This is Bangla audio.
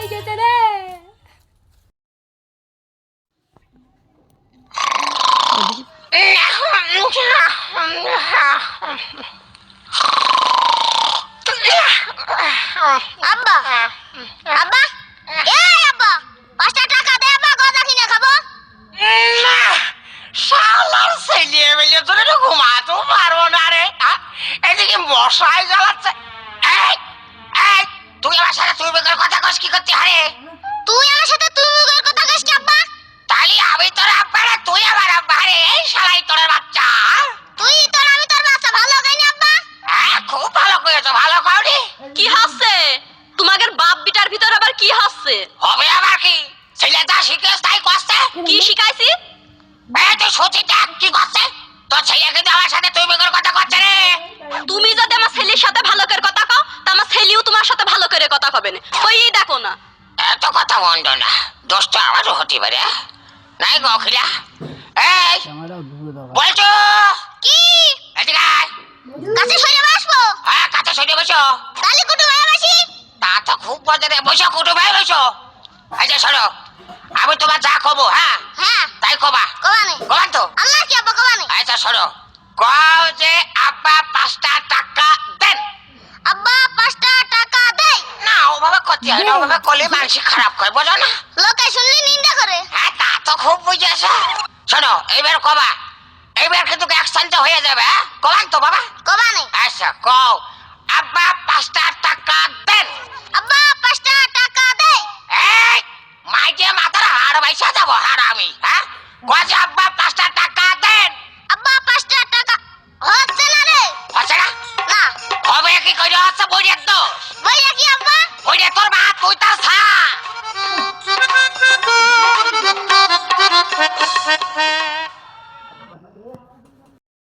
হয়ে গেছে রে। আব্বা আব্বা আব্বা 5টা টাকা দে, আব্বা গজা কিনে খাবো। না শালার ছেলে মেলে তোর একটু ঘুমাতেও পারবো না রে। এদিকে মশাই জ্বালাচ্ছে। এই এই তুই আমার সাথে তুই বেকার কথা কস কি করতে হারে? তুই আমার সাথে তুই মুখের কথা কইস কি আব্বা? তাহলে আমি তোর আব্বা রে, তুই আমার আব্বা রে। এই শালাই তোর বাচ্চা। তুই তোর আমি তোর বাচ্চা ভালো গাইনি আব্বা। খুব ভালো করেছো, ভালো কওনি। কি হচ্ছে তোমাদের বাপ বিটার ভিতর আবার কি হচ্ছে? হবে আবার কি? ছেলে যা শিখেছ তাই করছে। কি শিখাইছি? তুই সচিটা কি করছে? তোর ছেলে কিন্তু আমার সাথে তুই বেকার কথা করছে রে। তুমি যদি আমার ছেলের সাথে ভালো করে কথা কও, তা আমার ছেলেও তোমার সাথে ভালো করে কথা কবে না। ওই দেখো না, এত কথা মন্দ না, দোষ তো আমারও হতে পারে। নাই গো অখিলা। এই বলছো কি এদিকে আয়। কাছে সরে বসবো? হ্যাঁ কাছে সরে বসো। তাহলে কুটু ভাই বসি। তা তো খুব মজা রে, বসো কুটু ভাই বসো। এই যে শোনো, আমি তোমার যা কবো হ্যাঁ হ্যাঁ তাই কবা। কোবানে কবান তো? আল্লাহ কি আব্বা কোবানে? আচ্ছা শোনো, কও যে আব্বা 5টা টাকা দেন। আব্বা 5টা টাকা দেই। না ওভাবে করতে হয় না, ওভাবে করলে মানুষ খারাপ করে, বোঝো না? লোকে শুনলে নিন্দা করে। হ্যাঁ তা তো খুব বুঝেছ। শোনো এইবার কবা, এইবার কিন্তু অ্যাকশনটা হয়ে যাবে। হ্যাঁ কবান তো বাবা? কোবানে আচ্ছা কও আব্বা 5টা টাকা দেন। আব্বা 5টা টাকা দেই। এই মাইকে মাথার হাড় বাইসা যাবো হাড় আমি। হ্যাঁ কয় যে আব্বা 5টা টাকা